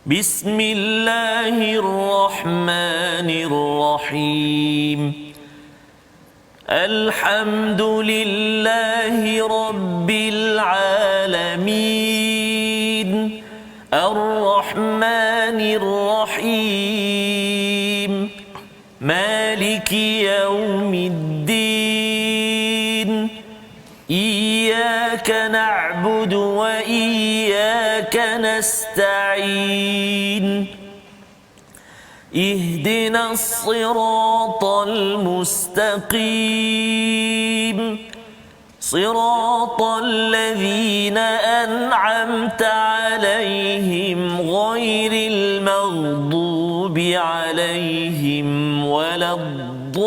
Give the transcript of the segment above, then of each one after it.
بسم الله الرحمن الرحيم الحمد لله رب العالمين الرحمن الرحيم مالك يوم الدين إياك نعبد وإياك نستعين اهدنا الصراط المستقيم صراط الذين أنعمت عليهم غير المغضوب عليهم ولا الضالين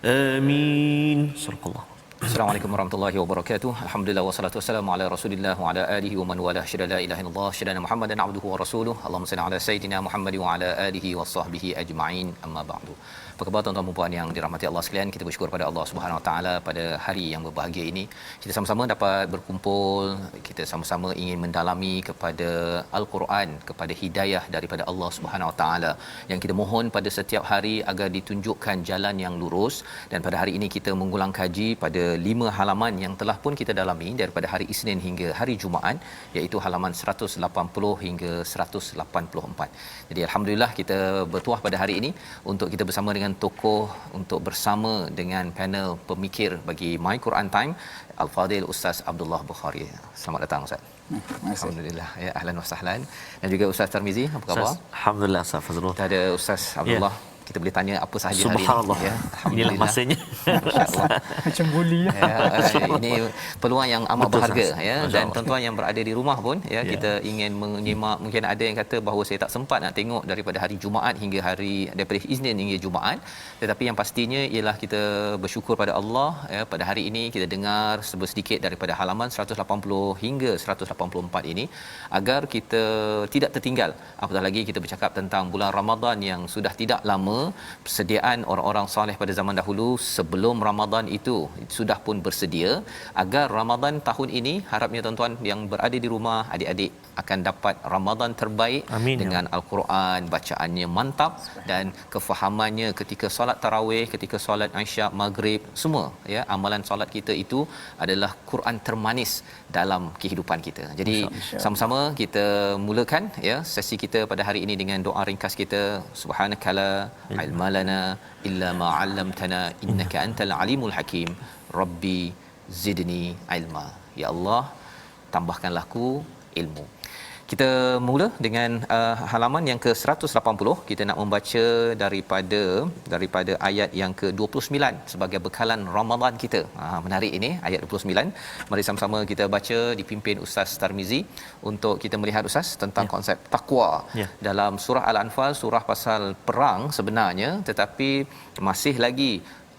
آمين صدق الله. Assalamualaikum warahmatullahi wabarakatuh. Alhamdulillah wassalatu wassalamu ala Rasulillah wa ala alihi wa man wala syada la ilaha illallah syada Muhammadan abduhu wa rasuluhu. Allahumma salli ala sayidina Muhammad wa ala alihi washabbihi ajma'in. Amma ba'du. Apa khabar tuan-tuan dan puan yang dirahmati Allah sekalian? Kita bersyukur pada Allah Subhanahu Wa Taala pada hari yang berbahagia ini. Kita sama-sama dapat berkumpul, kita sama-sama ingin mendalami kepada Al-Quran, kepada hidayah daripada Allah Subhanahu Wa Taala yang kita mohon pada setiap hari agar ditunjukkan jalan yang lurus. Dan pada hari ini kita mengulang kaji pada 5 halaman yang telah pun kita dalami daripada hari Isnin hingga hari Jumaat, iaitu halaman 180 hingga 184. Jadi alhamdulillah kita bertuah pada hari ini untuk kita bersama dengan tokoh, untuk bersama dengan panel pemikir bagi My Quran Time, Al-Fadil Ustaz Abdullah Bukhari. Selamat datang Ustaz. Alhamdulillah, ya, ahlan wa sahlan. Dan juga Ustaz Tarmizi, apa khabar? Alhamdulillah Ustaz Fazrul. Kita ada Ustaz Abdullah. Kita boleh tanya apa sahaja hari ini. Subhanallah. Ya, inilah masanya. Masya-Allah. Macam buli ya. Ini peluang yang amat betul, berharga ya. Masya Dan Allah. tuan-tuan yang berada di rumah pun ya, kita ingin menyimak, mungkin ada yang kata bahawa saya tak sempat nak tengok daripada hari Jumaat hingga daripada Isnin hingga Jumaat, tetapi yang pastinya ialah kita bersyukur pada Allah ya, pada hari ini kita dengar sedikit daripada halaman 180 hingga 184 ini agar kita tidak tertinggal. Apatah lagi kita bercakap tentang bulan Ramadan yang sudah tidak lama. Persediaan orang-orang soleh pada zaman dahulu sebelum Ramadan itu sudah pun bersedia agar Ramadan tahun ini, harapnya tuan-tuan yang berada di rumah, adik-adik akan dapat Ramadan terbaik. Amin, dengan Al-Quran, bacaannya mantap dan kefahamannya ketika solat tarawih, ketika solat Isyak, Maghrib, semua ya, amalan solat kita itu adalah Quran termanis dalam kehidupan kita. Jadi sama-sama kita mulakan ya sesi kita pada hari ini dengan doa ringkas kita. Subhanakala ilma lana illa ma 'allamtana innaka antal alimul hakim. Rabbi zidni ilma. Ya Allah, tambahkanlah aku ilmu. Kita mula dengan halaman yang ke-180. Kita nak membaca daripada ayat yang ke-29 sebagai bekalan Ramadan kita. Menarik ini ayat 29. Mari sama-sama kita baca dipimpin Ustaz Tarmizi untuk kita melihat Ustaz tentang konsep takwa. Dalam surah Al-Anfal, surah pasal perang sebenarnya, tetapi masih lagi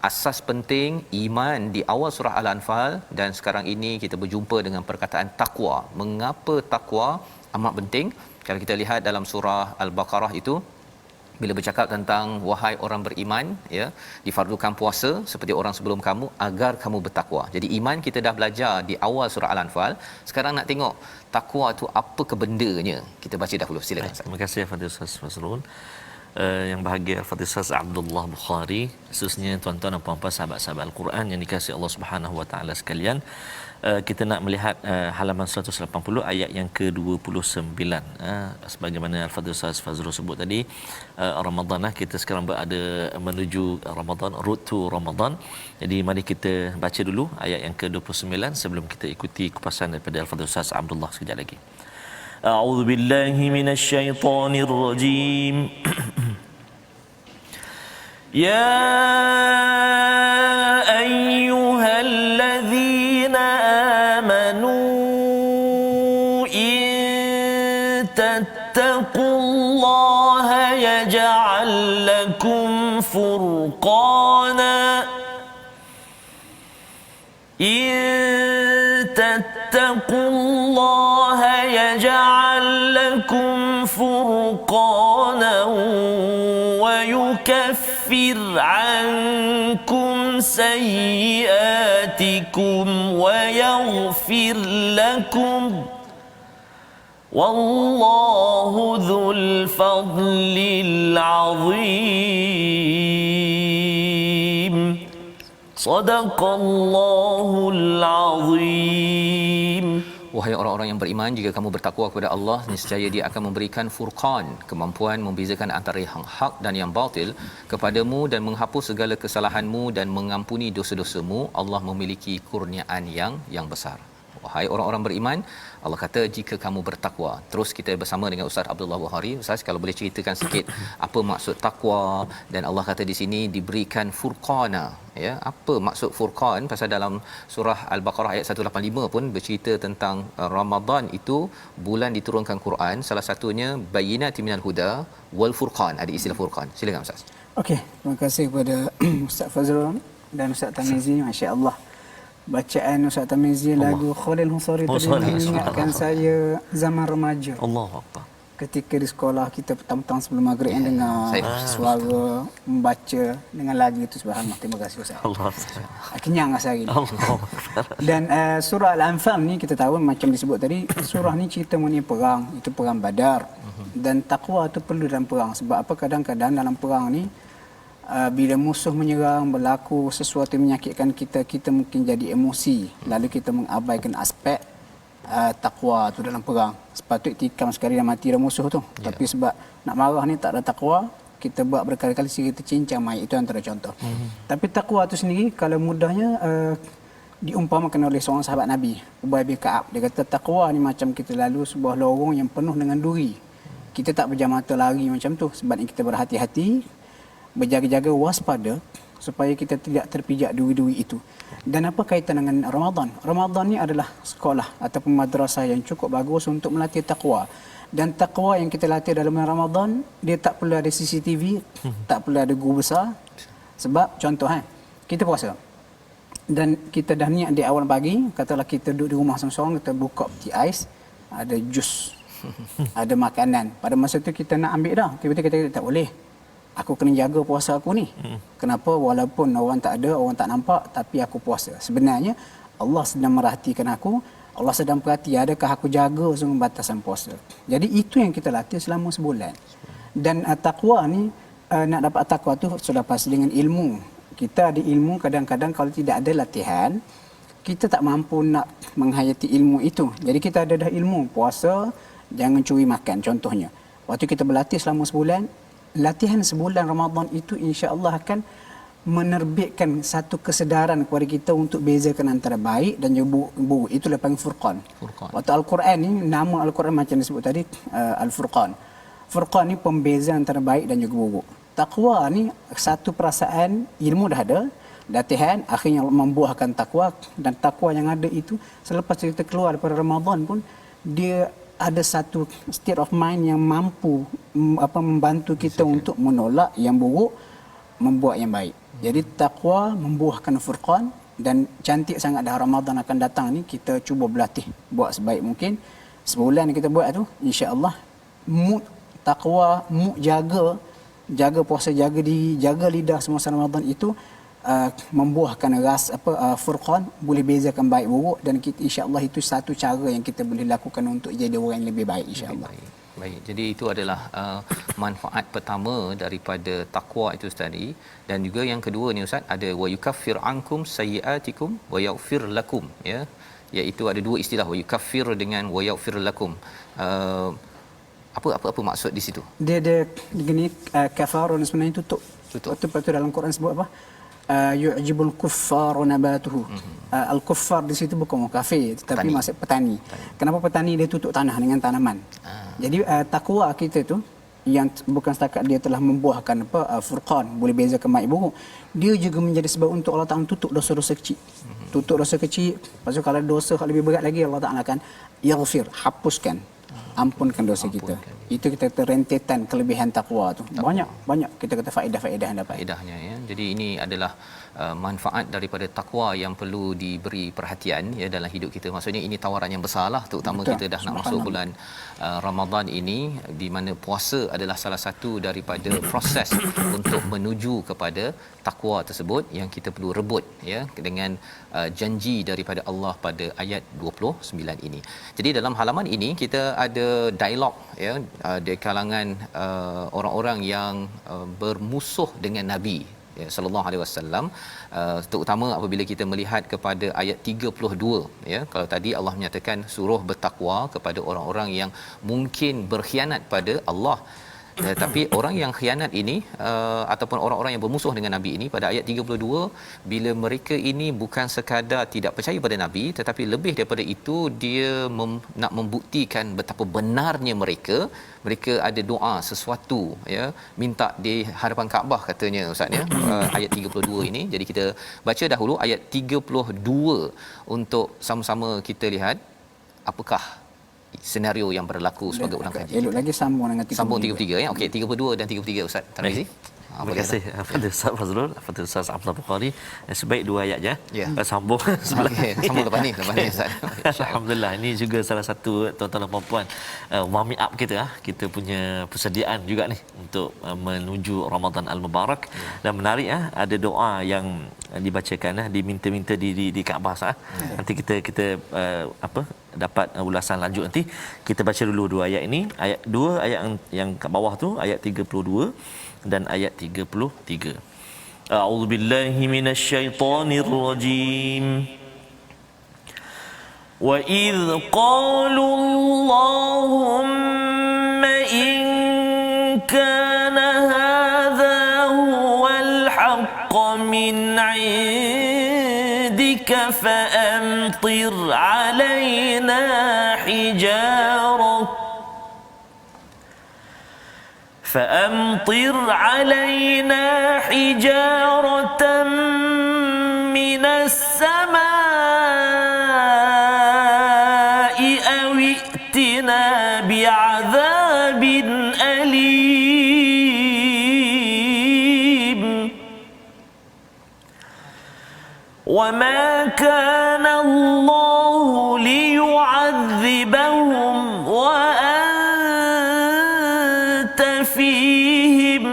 asas penting iman di awal surah Al-Anfal, dan sekarang ini kita berjumpa dengan perkataan takwa. Mengapa takwa amat penting? Kalau kita lihat dalam surah Al-Baqarah itu, bila bercakap tentang wahai orang beriman ya, difardukan puasa seperti orang sebelum kamu agar kamu bertakwa. Jadi iman kita dah belajar di awal surah Al-Anfal. Sekarang nak tengok takwa itu apa kebendanya. Kita baca dahulu, silakan Ustaz. Terima kasih Fadil Ustaz Fazrul. Yang bahagia Fadil Ustaz Abdullah Bukhari, khususnya tuan-tuan dan puan-puan sahabat-sahabat Al-Quran yang dikasihi Allah Subhanahu Wa Taala sekalian. Kita nak melihat halaman 180 ayat yang ke-29. Sebagaimana Al-Fadhil Ustaz Fazrul sebut tadi, Ramadan kita sekarang berada menuju Ramadan, road to Ramadan. Jadi mari kita baca dulu ayat yang ke-29 sebelum kita ikuti kupasan daripada Al-Fadhil Ustaz Abdullah sekejap lagi. A'udzu billahi minasyaitonir rajim. Ya ayyuhalladzina amanu in tattaqullaha yaj'al lakum furqana in tattaqullaha yaj'al lakum furqana wa yukaffir ankum سيئاتكم ويغفر لكم والله ذو الفضل العظيم صدق الله العظيم. Wahai orang-orang yang beriman, jika kamu bertakwa kepada Allah, niscaya Dia akan memberikan furqan, kemampuan membezakan antara yang hak dan yang batil kepadamu dan menghapus segala kesalahanmu dan mengampuni dosa-dosamu. Allah memiliki kurniaan yang besar. Wahai orang-orang beriman, Allah kata jika kamu bertakwa. Terus kita bersama dengan Ustaz Abdullah Bukhari. Ustaz, kalau boleh ceritakan sikit apa maksud takwa, dan Allah kata di sini diberikan furqana, ya. Apa maksud furqan? Pasal dalam surah Al-Baqarah ayat 185 pun bercerita tentang Ramadan itu bulan diturunkan Quran, salah satunya bayyinatin minal huda wal furqan, ada istilah furqan. Silakan Ustaz. Okey, terima kasih kepada Ustaz Fazrul dan Ustaz Tamizi, masya-Allah. Bacaan Ustaz Tamizi lagu Khalil Husari tadi mengingatkan saya zaman remaja. Allahu akbar. Ketika di sekolah kita petang-petang sebelum maghrib dengar suara membaca dengan lagu itu, subhanallah. Terima kasih Ustaz. Allah. Kenyang rasa hari ni. Allah. Dan surah Al-Anfal ni kita tahu macam disebut tadi, surah ni cerita mengenai perang, itu perang Badar. Dan takwa tu perlu dalam perang, sebab apa, kadang-kadang dalam perang ni bila musuh menyerang, berlaku sesuatu yang menyakitkan kita, kita mungkin jadi emosi, lalu kita mengabaikan aspek takwa tu dalam perang. Sepatutnya tikam sekali dah mati dah musuh tu, tapi sebab nak marah ni tak ada takwa, kita buat berkali-kali sehingga kita cincang mayat. Itu antara contoh. Tapi takwa tu sendiri kalau mudahnya diumpamakan oleh seorang sahabat Nabi, Ubay bin Ka'ab. Dia kata takwa ni macam kita lalu sebuah lorong yang penuh dengan duri. Kita tak berjam mata lari macam tu, sebab kita berhati-hati, berjaga-jaga, waspada supaya kita tidak terpijak duri-duri itu. Dan apa kaitan dengan Ramadan? Ramadan ni adalah sekolah ataupun madrasah yang cukup bagus untuk melatih takwa. Dan takwa yang kita latih dalam Ramadan, dia tak perlu ada CCTV, tak perlu ada guru besar. Sebab contoh kita puasa dan kita dah niat di awal pagi, katalah kita duduk di rumah seorang-seorang, kita buka peti ais, ada jus, ada makanan. Pada masa tu kita nak ambil dah, tiba-tiba kita kata tak boleh, aku kena jaga puasa aku ni. Kenapa? Walaupun orang tak ada, orang tak nampak, tapi aku puasa. Sebenarnya Allah sedang merhatikan aku, Allah sedang perhati adakah aku jaga semua batasan puasa. Jadi itu yang kita latih selama sebulan. Dan takwa ni, nak dapat takwa tu sudah pasti dengan ilmu. Kita ada ilmu, kadang-kadang kalau tidak ada latihan, kita tak mampu nak menghayati ilmu itu. Jadi kita ada dah ilmu, puasa, jangan curi makan contohnya. Waktu kita berlatih selama sebulan, latihan sebulan Ramadan itu insya-Allah akan menerbitkan satu kesedaran kepada kita untuk bezakan antara baik dan buruk. Itulah panggil furqan. Waktu Al-Quran ni, nama Al-Quran macam disebut tadi, Al-Furqan. Furqan ni pembeza antara baik dan juga buruk. Takwa ni satu perasaan, ilmu dah ada, latihan akhirnya membuahkan takwa. Dan takwa yang ada itu selepas kita keluar daripada Ramadan pun, dia ada satu state of mind yang mampu membantu kita untuk menolak yang buruk, membuat yang baik. Jadi takwa membuahkan furqan, dan cantik sangat dah Ramadan akan datang ni, kita cuba berlatih buat sebaik mungkin. Sebulan kita buat tu, insya-Allah mood takwa, mood jaga puasa, jaga diri, jaga lidah semasa Ramadan itu membuahkan furqan, boleh bezakan baik buruk, dan kita insya-Allah itu satu cara yang kita boleh lakukan untuk jadi orang yang lebih baik insya-Allah. Baik. Jadi itu adalah manfaat pertama daripada takwa itu tadi. Dan juga yang kedua ni Ustaz, ada wa yukaffir ankum sayiatikum wa yaghfir lakum, ya. Iaitu ada dua istilah, wa yukaffir dengan wa yaghfir lakum. Apa maksud di situ? Dia begini, kafarun sebenarnya tutup. Betul dalam Quran sebut apa? Yu'jibul kuffar nabatuhu. Al-kuffar di situ bukan kafir, tetapi maksud petani. Kenapa petani dia tutup tanah dengan tanaman? Jadi takwa kita tu yang bukan setakat dia telah membuahkan furqan, boleh bezakan baik buruk, dia juga menjadi sebab untuk Allah Taala tutup dosa-dosa kecil. Tutup dosa kecil, lepas tu kalau dosa lebih berat lagi, Allah Taala akan yaghfir, hapuskan. ampunkan dosa kita. Itu kita kata rentetan kelebihan takwa tu. Banyak kita kata faedah-faedah yang dapat. Faedahnya ya. Jadi ini adalah manfaat daripada takwa yang perlu diberi perhatian ya dalam hidup kita. Maksudnya ini tawaran yang besarlah, terutama Betul. kita dah nak masuk bulan Ramadan ini, di mana puasa adalah salah satu daripada proses untuk menuju kepada takwa tersebut yang kita perlu rebut ya dengan janji daripada Allah pada ayat 29 ini. Jadi dalam halaman ini kita ada dialog ya di kalangan orang-orang yang bermusuh dengan Nabi ya sallallahu alaihi wasallam, terutama apabila kita melihat kepada ayat 32 ya. Kalau tadi Allah menyatakan suruh bertakwa kepada orang-orang yang mungkin berkhianat pada Allah, tapi orang yang khianat ini ataupun orang-orang yang bermusuh dengan Nabi ini pada ayat 32, bila mereka ini bukan sekadar tidak percaya pada Nabi, tetapi lebih daripada itu dia nak membuktikan betapa benarnya mereka ada doa sesuatu ya, minta di hadapan Kaabah katanya ustaz ya. Ayat 32 ini, jadi kita baca dahulu ayat 32 untuk sama-sama kita lihat apakah senario yang berlaku sebagai orang kaji. Elok lagi sambung dengan 33. Sambung 33 ya. Okey, 32 dan 33 Ustaz Tarmizi. Terima kasih Fadil Ustaz Fazrul, Fadil Ustaz Abdul Bukhari. Sebaik dua ayat je. Ya. Sambung sebelah. Okey, sambung lepas ni Ustaz. Alhamdulillah, ini juga salah satu tuan-tuan dan puan-puan warming up kita kita punya persediaan juga ni untuk menuju Ramadan Al-Mubarak. Dan menarik ada doa yang dibacakan diminta-minta di Kaabah nanti kita dapat ulasan lanjut nanti. Kita baca dulu dua ayat ini. Ayat 2, ayat yang kat bawah tu ayat 32 dan ayat 33. A'udzubillahi minasyaitonirrajim. Wa idh qalu Allahumma in kana hadha huwal haqq min 'indika fa'amtir 'alaina hijaratan فأمطر علينا حجارة من السماء أو ائتنا بعذاب أليم وما كان الله ليعذبهم فيهم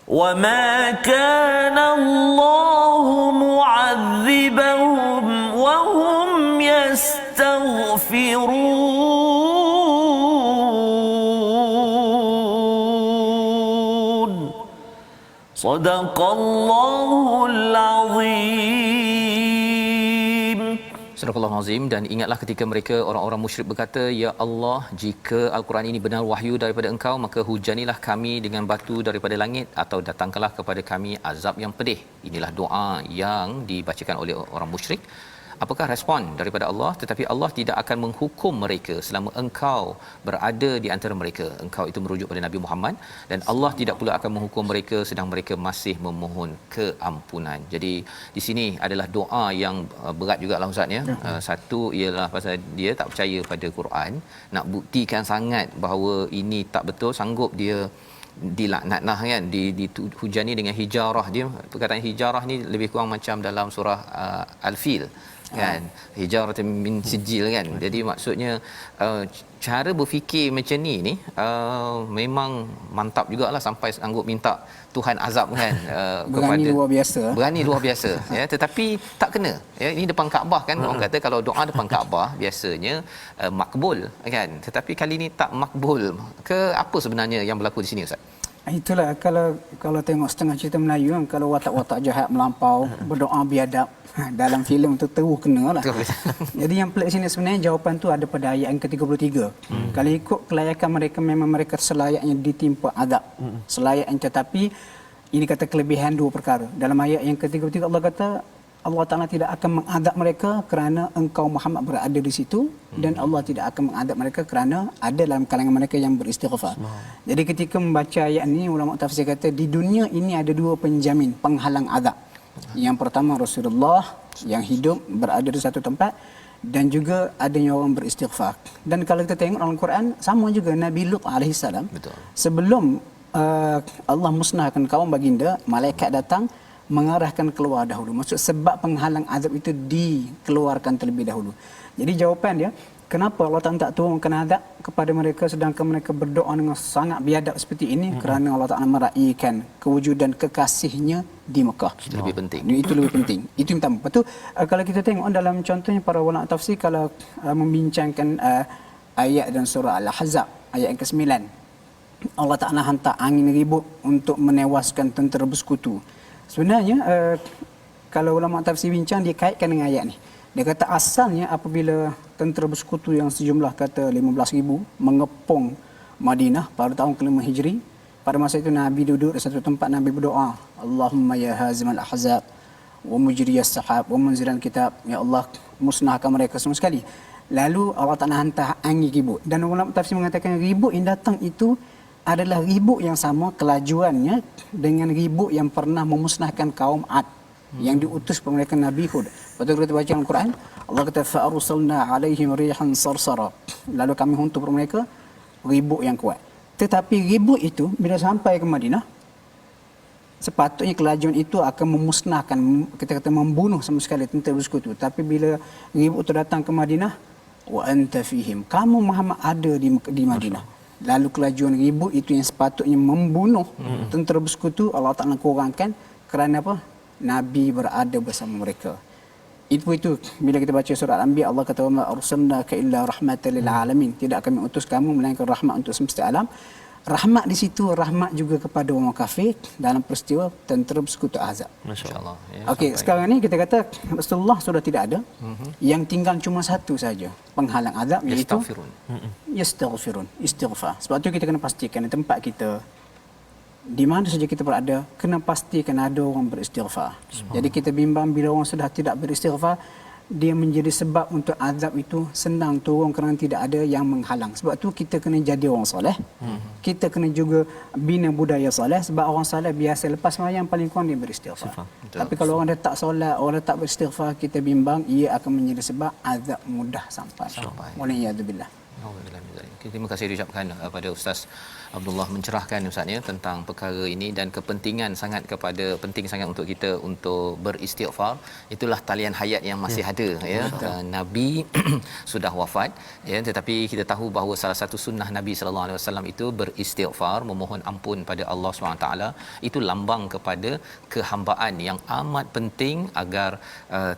وما كان الله معذبهم وهم يستغفرون صدق الله العظيم. Surah Al-Azim. Dan ingatlah ketika mereka orang-orang musyrik berkata, ya Allah, jika Al-Quran ini benar wahyu daripada Engkau, maka hujanilah kami dengan batu daripada langit atau datangkanlah kepada kami azab yang pedih. Inilah doa yang dibacakan oleh orang musyrik. Apakah respon daripada Allah? Tetapi Allah tidak akan menghukum mereka selama engkau berada di antara mereka. Engkau itu merujuk pada Nabi Muhammad, dan Allah tidak pula akan menghukum mereka sedang mereka masih memohon keampunan. Jadi di sini adalah doa yang berat jugalah Ustaz ya. Satu ialah pasal dia tak percaya pada Quran, nak buktikan sangat bahawa ini tak betul, sanggup dia dilaknatlah kan, dihujani dengan hijarah. Dia perkataan hijarah ni lebih kurang macam dalam surah Al-Fil kan, hijarah min sijil kan. Jadi maksudnya cara berfikir macam ni memang mantap jugalah, sampai sanggup minta Tuhan azab kan berani kepada luar biasa. Berani luar biasa ya, tetapi tak kena ya. Ini depan Kaabah kan, orang kata kalau doa depan Kaabah biasanya makbul kan, tetapi kali ni tak makbul ke apa sebenarnya yang berlaku di sini Ustaz? Itulah kalau tengok setengah cerita Melayu kan, kalau watak-watak jahat melampau berdoa biadab dalam filem tu terus kenalah. Jadi yang pelik sini sebenarnya jawapan tu ada pada ayat yang ke-33. Kalau ikut kelayakan mereka, memang mereka selayaknya ditimpa azab. Selayaknya, tetapi ini kata kelebihan dua perkara. Dalam ayat yang ke-33 Allah kata Allah Ta'ala tidak akan mengadab mereka kerana engkau Muhammad berada di situ, dan Allah tidak akan mengadab mereka kerana ada dalam kalangan mereka yang beristighfar. Jadi ketika membaca ayat ini, ulama tafsir kata di dunia ini ada dua penjamin penghalang azab. Yang pertama Rasulullah yang hidup berada di satu tempat, dan juga adanya orang beristighfar. Dan kalau kita tengok dalam Quran sama juga Nabi Lut alaihi salam. Betul. Sebelum Allah musnahkan kaum baginda, malaikat datang mengarahkan keluar dahulu. Maksud sebab penghalang azab itu dikeluarkan terlebih dahulu. Jadi jawapan dia, kenapa Allah Ta'ala tak turunkan azab kepada mereka sedangkan mereka berdoa dengan sangat biadab seperti ini? Kerana Allah Ta'ala meraihkan kewujudan kekasihnya di Mekah. Itu lebih penting. Itu lebih penting. Itu yang pertama. Lepas tu, kalau kita tengok dalam contohnya para ulama tafsir kalau membincangkan ayat dan surah Al-Ahzab ayat yang ke-9, Allah Ta'ala hantar angin ribut untuk menewaskan tentera bersekutu. Sebenarnya kalau ulama tafsir bincang, dia kaitkan dengan ayat ni. Dia kata asalnya apabila tentera bersekutu yang sejumlah kata 15,000 mengepung Madinah pada tahun ke-5 Hijri, pada masa itu Nabi duduk di satu tempat, Nabi berdoa, Allahumma ya hazimal ahzab wa mujriyas sahab wa munzilan kitab, ya Allah musnahkan mereka semua sekali. Lalu Allah Ta'ala hantar angin ribut, dan ulama tafsir mengatakan ribut yang datang itu adalah ribut yang sama kelajuannya dengan ribut yang pernah memusnahkan kaum Ad yang diutus kepada mereka Nabi Hud. Lepas tu kita baca Al-Quran, Allah kata fa'arsalna alaihim rihan sarsara, lalu kami hantar kepada mereka ribut yang kuat. Tetapi ribut itu bila sampai ke Madinah, sepatutnya kelajuan itu akan memusnahkan, kita kata membunuh sama sekali tentera bersekutu. Tapi bila ribut itu datang ke Madinah, wa anta fihim, kamu Muhammad ada di Madinah. Lalu kelajuan ribut itu yang sepatutnya membunuh tentera bersekutu, Allah Ta'ala kurangkan kerana apa? Nabi berada bersama mereka. Itu bila kita baca surah Al-Anbiya, Allah kata wa ma arsalnaka illa rahmatan lil alamin, tidak kami utus kamu melainkan rahmat untuk semesta alam. Rahmat di situ rahmat juga kepada orang kafir dalam peristiwa tentera bersekutu Ahzab. Masya-Allah. Ya, Okey, sekarang ni kita kata Rasulullah sudah tidak ada. Yang tinggal cuma satu saja penghalang azab, iaitu yastaghfirun, istighfar. Sebab tu kita kena pastikan di tempat kita, di mana saja kita berada, kena pastikan ada orang beristighfar. Jadi kita bimbang bila orang sudah tidak beristighfar, dia menjadi sebab untuk azab itu senang turun kerana tidak ada yang menghalang. Sebab tu kita kena jadi orang soleh. Kita kena juga bina budaya soleh, sebab orang soleh biasa lepas sembahyang paling kurang dia beristighfar. Tapi kalau orang dah tak solat, orang dah tak beristighfar, kita bimbang ia akan menjadi sebab azab mudah sampai. Waliyadzubillah. Terima kasih diucapkan kepada Ustaz Abdullah mencerahkan Ustaz ya tentang perkara ini, dan kepentingan sangat penting sangat untuk kita untuk beristighfar. Itulah talian hayat yang masih ada ya. Nabi sudah wafat ya, tetapi kita tahu bahawa salah satu sunnah Nabi sallallahu alaihi wasallam itu beristighfar, memohon ampun pada Allah SWT. Itu lambang kepada kehambaan yang amat penting agar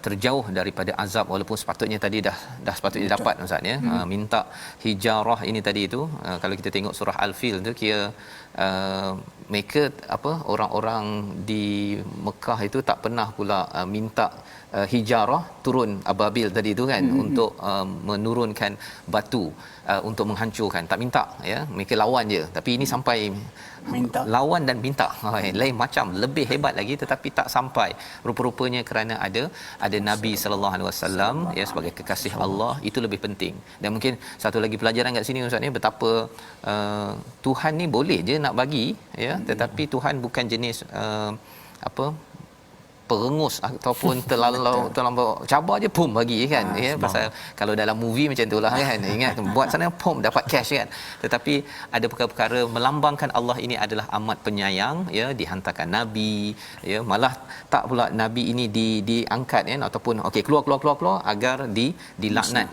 terjauh daripada azab, walaupun sepatutnya tadi dah sepatutnya dapat Ustaz ya. Minta hijarah ini tadi itu, kalau kita tengok surah Al-Fil tu, kira mereka orang-orang di Mekah itu tak pernah pula minta hijarah turun ababil tadi itu kan, untuk menurunkan batu untuk menghancurkan, tak minta ya, mereka lawan je. Tapi ini sampai minta, lawan dan minta lain macam, lebih hebat lagi, tetapi tak sampai. Rupa-rupanya kerana ada Nabi sallallahu alaihi wasallam ya sebagai kekasih Allah, itu lebih penting. Dan mungkin satu lagi pelajaran kat sini Ustaz ni, betapa Tuhan ni boleh je nak bagi ya, tetapi Tuhan bukan jenis perengus ataupun terlalu cabar je pum bagi kan ya. Pasal kalau dalam movie macam itulah kan, ingat buat sana pum dapat cash kan. Tetapi ada perkara-perkara melambangkan Allah ini adalah amat penyayang ya, dihantarkan nabi ya, malah tak pula nabi ini diangkat kan, ataupun okey keluar agar dilaknat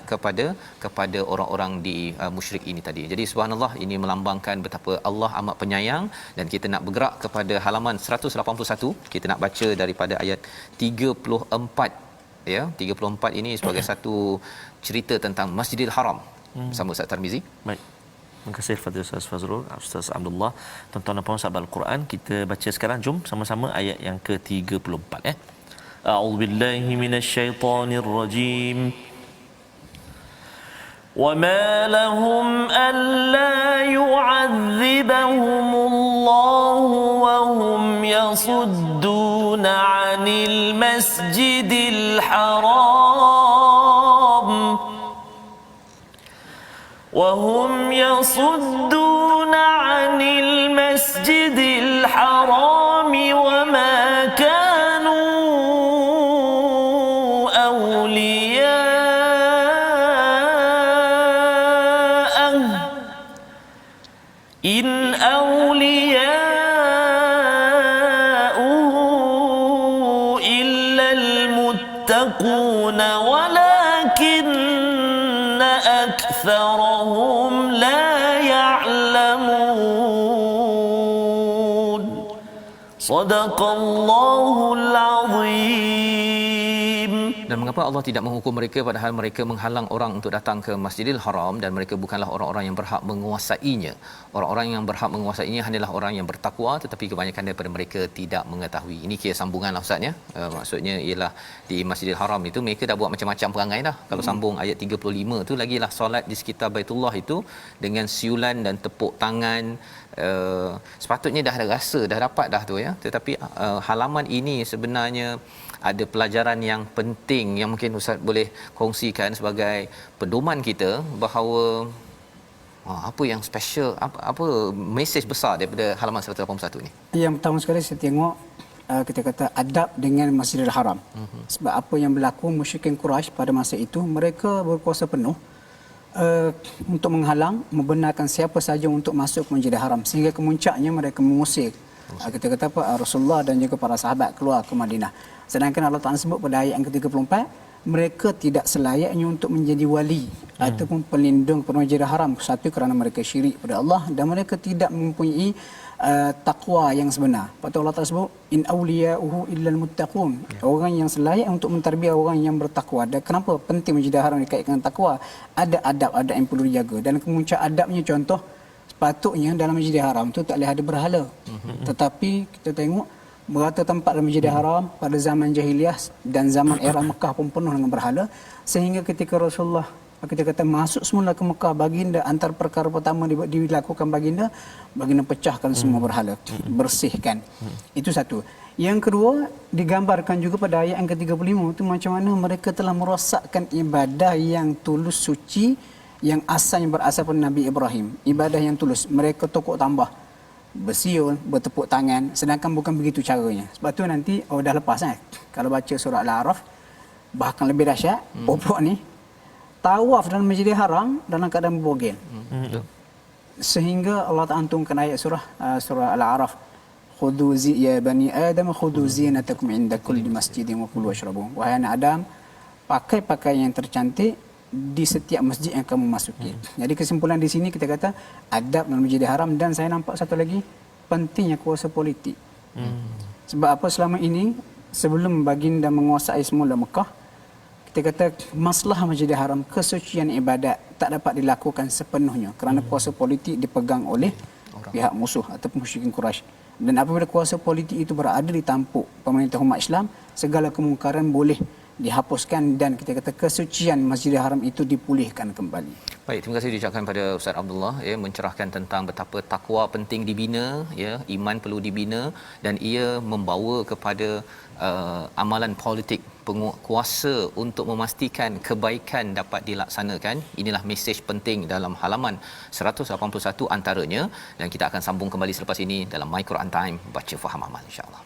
kepada orang-orang di musyrik ini tadi. Jadi subhanallah, ini melambangkan betapa Allah amat penyayang. Dan kita nak bergerak kepada halaman 181, kita nak baca daripada ayat 34 ya. 34 ini sebagai satu cerita tentang Masjidil Haram bersama Ustaz Tarmizi. Baik. Terima kasih Fadil Ustaz Fazrul, Ustaz Abdullah. Tuan-tuan dan puan sahabat Al-Quran, kita baca sekarang, jom sama-sama ayat yang ke-34 ya. A'udzubillahi minasyaitonir rajim. وَمَا لَهُمْ أَلَّا يُعَذِّبَهُمُ اللَّهُ وَهُمْ يَصُدُّونَ عَنِ الْمَسْجِدِ الْحَرَامِ وَمَا كَانُوا أَوْلِيَاءَهُ Sadaqallahul Azim. Dan mengapa Allah tidak menghukum mereka padahal mereka menghalang orang untuk datang ke Masjidil Haram dan mereka bukanlah orang-orang yang berhak menguasainya. Orang-orang yang berhak menguasainya hanyalah orang yang bertakwa, tetapi kebanyakan daripada mereka tidak mengetahui. Ini kira sambunganlah Ustaz ya. Maksudnya ialah di Masjidil Haram itu mereka dah buat macam-macam perangai dah. Kalau sambung ayat 35 tu lagilah solat di sekitar Baitullah itu dengan siulan dan tepuk tangan. Sepatutnya dah ada rasa, dah dapat dah tu ya. Tetapi halaman ini sebenarnya ada pelajaran yang penting yang mungkin Ustaz boleh kongsikan sebagai pedoman kita bahawa apa yang special, apa mesej besar daripada halaman 181 ni. Yang pertama sekali saya tengok kita kata adab dengan Masjidil Haram. Sebab apa yang berlaku musyrikin Quraisy pada masa itu, mereka berkuasa penuh untuk menghalang, membenarkan siapa saja untuk masuk ke Masjidil Haram, sehingga kemuncaknya mereka mengusir kita kata apa, Rasulullah dan juga para sahabat keluar ke Madinah. Sedangkan Allah Ta'ala sebut pada ayat yang ke-34, mereka tidak selayaknya untuk menjadi wali ataupun pelindung pada Masjidil Haram. Satu, kerana mereka syirik pada Allah dan mereka tidak mempunyai takwa yang sebenar. Lepas tu Allah Ta'ala sebut, in awliya'uhu illal muttaqun. Orang yang selayak untuk mentarbiah orang yang bertakwa. Dan kenapa penting Masjidil Haram dikaitkan dengan takwa? Ada adab-adab yang perlu dijaga. Dan kemuncak adabnya, contoh, sepatutnya dalam Masjidil Haram tu tak boleh ada berhala. Tetapi kita tengok berata tempat dalam Masjidil Haram pada zaman jahiliah dan zaman era Mekah pun penuh dengan berhala, sehingga ketika Rasulullah kita kata masuk semula ke Mekah, baginda antara perkara pertama dilakukan baginda pecahkan semua berhala, bersihkan. Itu satu. Yang kedua, digambarkan juga pada ayat yang ke-35 itu macam mana mereka telah merosakkan ibadah yang tulus, suci, yang asalnya berasal pada Nabi Ibrahim. Ibadah yang tulus, mereka tokok tambah, bersiul, bertepuk tangan, sedangkan bukan begitu caranya. Sebab tu nanti dah lepas kalau baca surah Al-A'raf, bahkan lebih dahsyat, popok ni tawaf dalam Masjidil Haram dalam keadaan berbogel. Sehingga Allah Ta'ala turunkan ayat surah Al-A'raf, khudhu ya bani Adam khudhu zinatakum inda kulli masjidin wa kulu washrabu. Wahai anak Adam, pakai pakaian yang tercantik di setiap masjid yang kamu masuki. Jadi kesimpulan di sini kita kata adab dalam Masjidil Haram. Dan saya nampak satu lagi, pentingnya kuasa politik. Sebab apa, selama ini sebelum baginda menguasai semula Mekah, kita kata masalah Masjidil Haram, kesucian ibadat tak dapat dilakukan sepenuhnya kerana kuasa politik dipegang oleh pihak musuh ataupun musyrikin Quraisy. Dan apabila kuasa politik itu berada di tampuk pemerintah umat Islam, segala kemungkaran boleh dihapuskan dan kita kata kesucian Masjidil Haram itu dipulihkan kembali. Baik, terima kasih diucapkan pada Ustaz Abdullah ya, mencerahkan tentang betapa takwa penting dibina ya, iman perlu dibina dan ia membawa kepada amalan politik, kuasa untuk memastikan kebaikan dapat dilaksanakan. Inilah mesej penting dalam halaman 181 antaranya, dan kita akan sambung kembali selepas ini dalam My Quran Time, baca faham amal insya-Allah.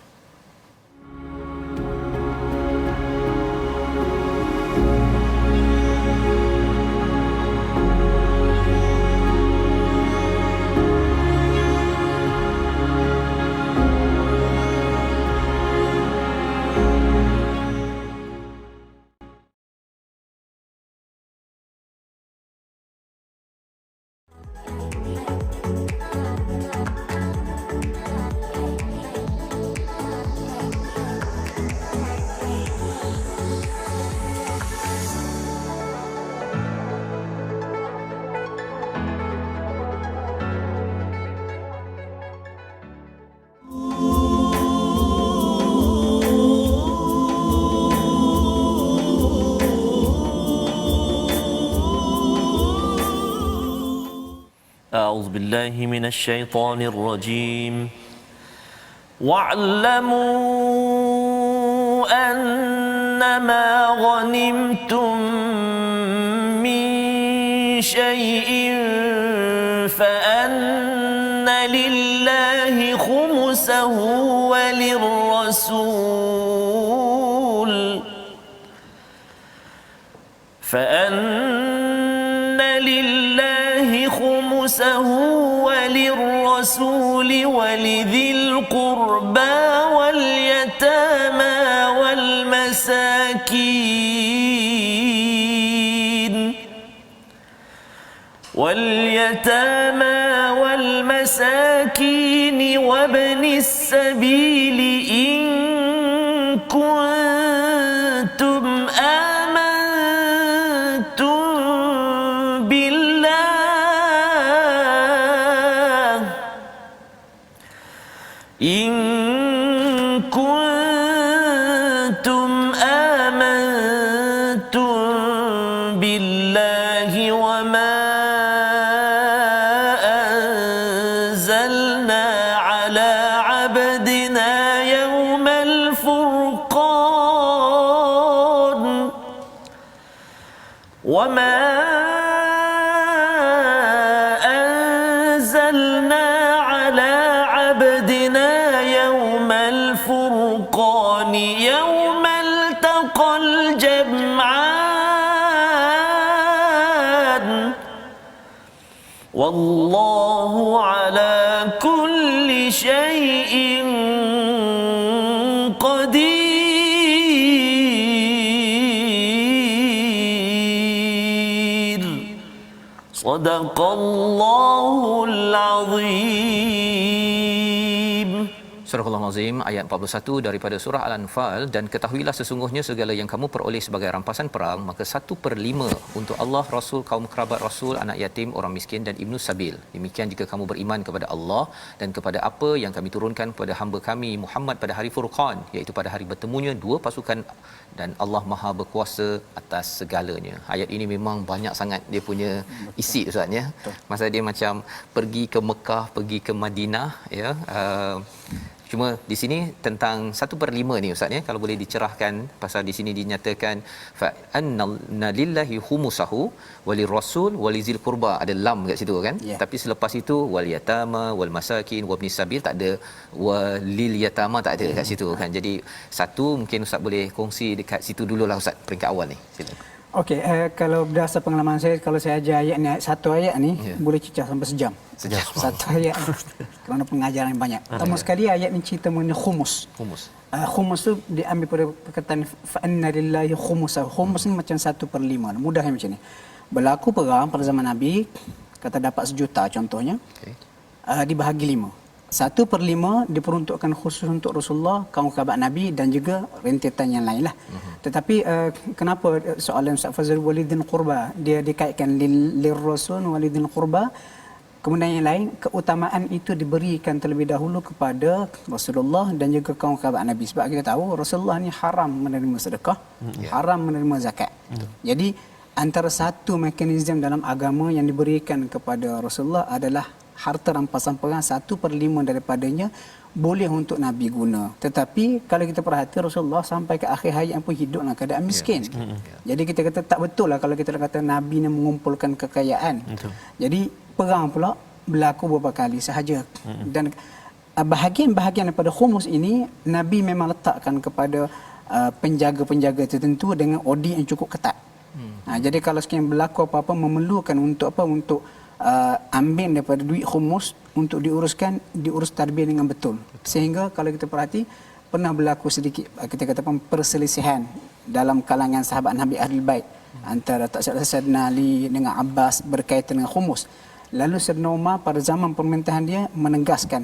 أعوذ بالله من الشيطان الرجيم واعلموا أنما غنمتم من شيء فأن لله خمسه وللرسول وللرسول ولذي القربى واليتامى والمساكين واليتامى والمساكين وابن السبيل إن كنتم آمنتم بالله إن كنتم آمنتم بالله وما أنزلنا على عبدنا يوم الفرقان وما أنزلنا على عبدنا يوم الفرقان يوم التقى الجمعان والله على كل شيء قدير صدق الله العظيم. Surah Al-Azim ayat 41 daripada surah Al-Anfal. Dan ketahuilah sesungguhnya segala yang kamu peroleh sebagai rampasan perang, maka 1/5 untuk Allah, Rasul, kaum kerabat Rasul, anak yatim, orang miskin dan Ibnu Sabil. Demikian jika kamu beriman kepada Allah dan kepada apa yang kami turunkan kepada hamba kami Muhammad pada hari Furqan, iaitu pada hari bertemunya dua pasukan, dan Allah Maha berkuasa atas segalanya. Ayat ini memang banyak sangat dia punya isi Ustaz ya. Masa dia macam pergi ke Mekah, pergi ke Madinah ya. Cuma di sini tentang 1/5 ni Ustaz ya, kalau boleh dicerahkan, pasal di sini dinyatakan fa anna lillahi khumusahu walirrasul walizil qurba, ada lam kat situ kan, tapi selepas itu wal yatama wal masakin wabnis sabil, tak ada walil yatama, tak ada kat situ kan. Jadi satu mungkin Ustaz boleh kongsi dekat situ dululah Ustaz, peringkat awal ni. Silakan. Okey, kalau berdasar pengalaman saya, kalau saya ajar ayat ni, satu ayat ni boleh cecah sampai sejam. Satu ayat kerana pengajaran yang banyak. Pertama sekali ayat ni cerita mengenai khumus. Khumus tu diambil pada perkataan fa anna lillahi khumusahu. Khumus ni macam 1/5. Mudahnya macam ni. Berlaku perang pada zaman Nabi, kata dapat 1 juta contohnya. Dibahagi 5. 1/5 diperuntukkan khusus untuk Rasulullah, kaum kerabat Nabi dan juga rentetan yang lain lah. Tetapi kenapa soalan Ustaz Fazrul walidin qurba dia dikaitkan lil rasul walidin qurba, kemudian yang lain, keutamaan itu diberikan terlebih dahulu kepada Rasulullah dan juga kaum kerabat Nabi. Sebab kita tahu Rasulullah ni haram menerima sedekah, haram menerima zakat. Jadi antara satu mekanisme dalam agama yang diberikan kepada Rasulullah adalah harta rampasan perang, 1/5 daripadanya boleh untuk Nabi guna. Tetapi kalau kita perhati Rasulullah sampai ke akhir hayat pun hidup dalam keadaan miskin. Jadi kita kata tak betul lah kalau kita kata Nabi ni mengumpulkan kekayaan. Jadi perang pula berlaku beberapa kali sahaja. Dan bahagian-bahagian daripada khumus ini Nabi memang letakkan kepada penjaga-penjaga tertentu dengan audit yang cukup ketat. Jadi kalau sekian berlaku apa-apa memerlukan untuk apa, untuk ambil daripada duit khumus untuk diurus tadbir dengan betul. Sehingga kalau kita perhati pernah berlaku sedikit kita katakan perselisihan dalam kalangan sahabat Nabi Ahlul Bait antara Sayyidina Ali dengan Abbas berkaitan dengan khumus. Lalu Sayyidina Umar pada zaman pemerintahan dia menegaskan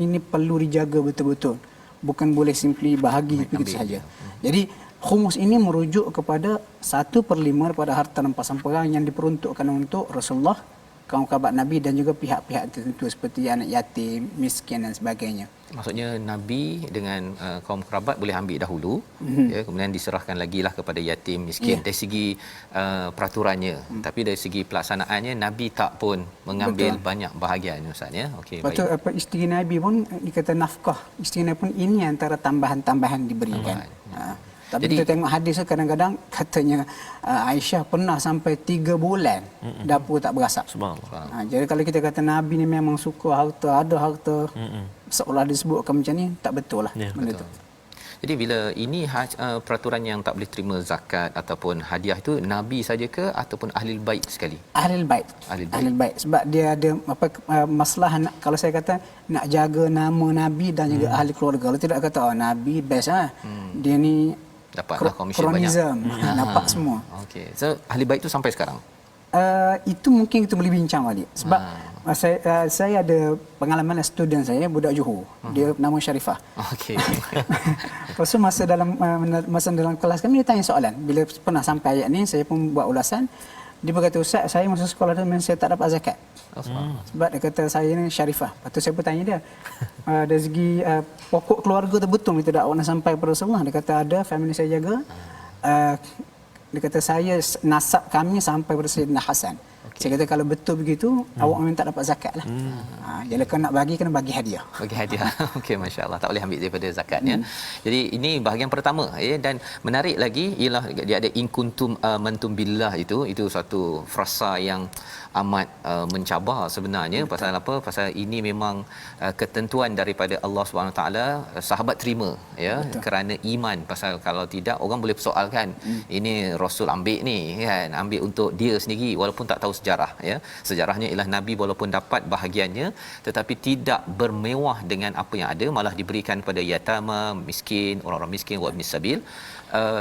ini perlu dijaga betul-betul. Bukan boleh simply bahagi begitu saja. Jadi khumus ini merujuk kepada 1/5 daripada harta rampasan perang yang diperuntukkan untuk Rasulullah, kaum kerabat Nabi dan juga pihak-pihak tertentu seperti anak yatim, miskin dan sebagainya. Maksudnya Nabi dengan kaum kerabat boleh ambil dahulu, ya, kemudian diserahkan lagi lah kepada yatim, miskin. Dari segi peraturannya, tapi dari segi pelaksanaannya Nabi tak pun mengambil banyak bahagian Ustaz ya. Okey, baik. Betul, apa isteri Nabi pun dikata nafkah. Isteri Nabi pun ini antara tambahan-tambahan diberikan. Tapi jadi, kita tengok hadis kadang-kadang katanya Aisyah pernah sampai 3 bulan dapur tak berasak. Subhanallah. Jadi kalau kita kata Nabi ni memang suka harta, ada harta, seolah disebutkan macam ni, tak betul lah benda tu. Jadi bila ini peraturan yang tak boleh terima zakat ataupun hadiah itu Nabi saja ke ataupun ahli bait sekali? Ahli bait. Sebab dia ada apa masalah kalau saya kata nak jaga nama Nabi dan juga ahli keluarga. Kalau tidak kata Nabi best ah. Dia ni dapatlah komisen banyak. Nampak semua. Okey. So ahli bait itu sampai sekarang. itu mungkin kita boleh bincang balik sebab saya ada pengalaman student saya budak Johor. Dia nama Syarifah. Okey. Lepas tu masa dalam kelas kami dia tanya soalan. Bila pernah sampai ayat ni saya pun buat ulasan. Dia berkata, "Ustaz, saya masuk sekolah tu memang saya tak dapat zakat." Sebab dia kata saya ni Syarifah. Lepas tu saya pun tanya dia, dari segi pokok keluarga tu betul kita dakwah nak sampai kepada Rasulullah? Dia kata ada, family saya jaga. Dia kata saya nasab kami sampai kepada Sayyidina Hasan. Saya kata kalau betul begitu, awak memang tak dapat zakat lah. Jadi kalau nak bagi, kena bagi hadiah. Bagi hadiah. Okey, masya-Allah, tak boleh ambil daripada zakatnya. Jadi ini bahagian pertama ya, dan menarik lagi ialah dia ada in kuntum amantum billah, itu satu frasa yang amat mencabar sebenarnya. Pasal apa? Pasal ini memang ketentuan daripada Allah Subhanahu taala, sahabat terima ya. Betul. Kerana iman. Pasal kalau tidak orang boleh persoalkan, ini Rasul ambil ni kan, ambil untuk dia sendiri walaupun tak tahu sejarah ya. Sejarahnya ialah Nabi walaupun dapat bahagiannya tetapi tidak bermewah dengan apa yang ada, malah diberikan kepada yatama, miskin, orang-orang miskin, wa ibnis sabil.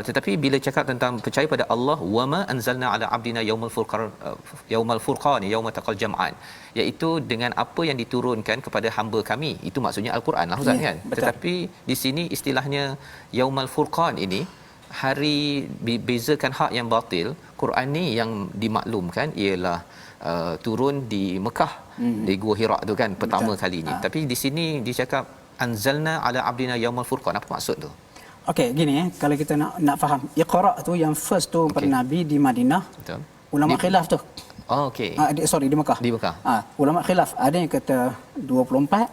Tetapi bila cakap tentang percaya pada Allah, wama anzalna ala abdina yaumal furqan yauma taqal jam'an, iaitu dengan apa yang diturunkan kepada hamba kami, itu maksudnya al-Quran lah Ustaz kan. Betul. Tetapi di sini istilahnya yaumal furqan ini, hari bezakan hak yang batil. Quran ni yang dimaklumkan ialah turun di Mekah, di Gua Hira tu kan pertama kalinya. Tapi di sini dicakap anzalna ala abdina yaumal furqan. Apa maksud tu? Okey, gini kalau kita nak faham, Iqra tu yang first tu pada Nabi di Madinah. Betul. Ulama khilaf tu. Oh, okey. Di Mekah. Di Mekah. Ulama khilaf, ada yang kata 24,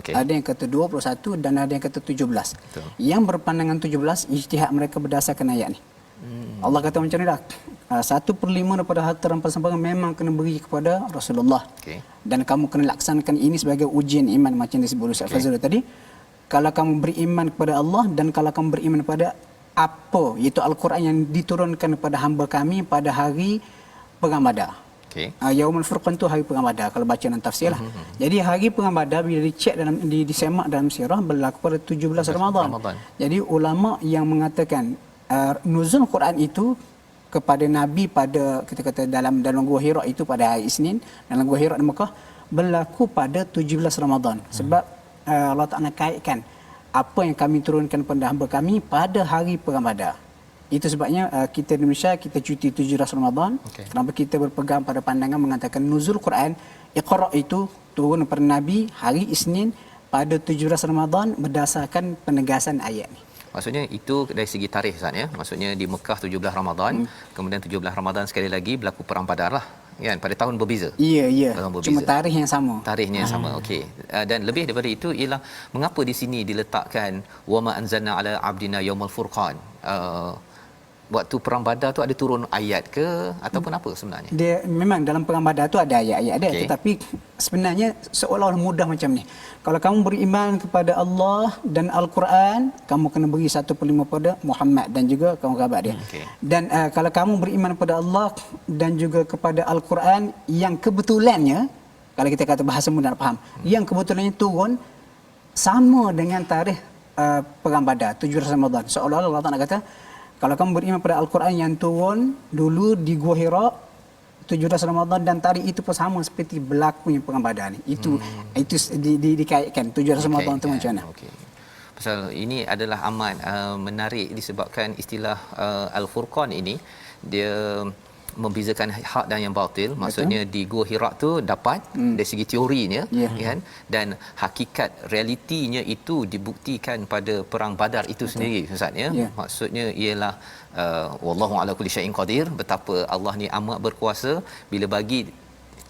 Okey. ada yang kata 21 dan ada yang kata 17. Betul. Yang berpandangan 17, ijtihad mereka berdasarkan ayat ni. Allah kata macam ni dah. 1/5 daripada harta rampasan perang memang kena beri kepada Rasulullah. Okey. Dan kamu kena laksanakan ini sebagai ujian iman macam disebut Ustaz Fazrul tadi. Kalau kamu beriman kepada Allah dan kalau kamu beriman kepada apa, iaitu Al-Quran yang diturunkan kepada hamba kami pada hari Perang Badar. Okey. Yaumul Furqan tu hari Perang Badar kalau baca dalam tafsir lah. Jadi hari Perang Badar bila dicek dalam disemak dalam sirah berlaku pada 17 Ramadan. Jadi ulama yang mengatakan nuzul Quran itu kepada Nabi pada kita kata dalam Gua Hira itu pada hari Isnin, dalam Gua Hira di Mekah berlaku pada 17 Ramadan. Sebab Allah Ta'ala kaitkan apa yang kami turunkan pada hamba kami pada hari Perang Badar. Itu sebabnya kita di Malaysia kita cuti 17 Ramadan. Kenapa kita berpegang pada pandangan mengatakan nuzul Quran Iqra itu turun pada Nabi hari Isnin pada 17 Ramadan berdasarkan penegasan ayat ni. Maksudnya itu dari segi tarikh Ustaz ya. Maksudnya di Mekah 17 Ramadan, kemudian 17 Ramadan sekali lagi berlaku perang Badar lah. Kan pada tahun berbeza. Ya. Tahun Cuma tarikh yang sama. Tarikhnya yang sama. Okey. Dan lebih daripada itu ialah mengapa di sini diletakkan wama anzalna ala abdina yaumul furqan. Waktu perang Badar tu ada turun ayat ke ataupun apa sebenarnya? Dia memang dalam perang Badar tu ada ayat-ayat dia, tetapi sebenarnya seolah-olah mudah macam ni. Kalau kamu beriman kepada Allah dan Al-Quran, kamu kena beri 1/5 pada Muhammad dan juga kaum kerabat dia. Dan kalau kamu beriman kepada Allah dan juga kepada Al-Quran yang kebetulannya, kalau kita kata bahasa mudah nak faham, yang kebetulannya turun sama dengan tarikh perang Badar 17 Ramadan. Seolah-olah Allah Taala kata kalau kamu beriman pada Al-Quran yang turun dulu di Gua Hira 17 Ramadan dan tarikh itu pun sama seperti berlakunya Perang Badar ni. Itu dikaitkan 17 Ramadan tu macam mana. Okey. Pasal ini adalah amat menarik disebabkan istilah Al-Furqan ini dia membezakan hak dan yang batil. Maksudnya di Gua Hira tu dapat dari segi teorinya kan, dan hakikat realitinya itu dibuktikan pada perang Badar itu sendiri Ustaz ya. Maksudnya ialah wallahu ala kulli syai'in qadir, betapa Allah ni amat berkuasa. Bila bagi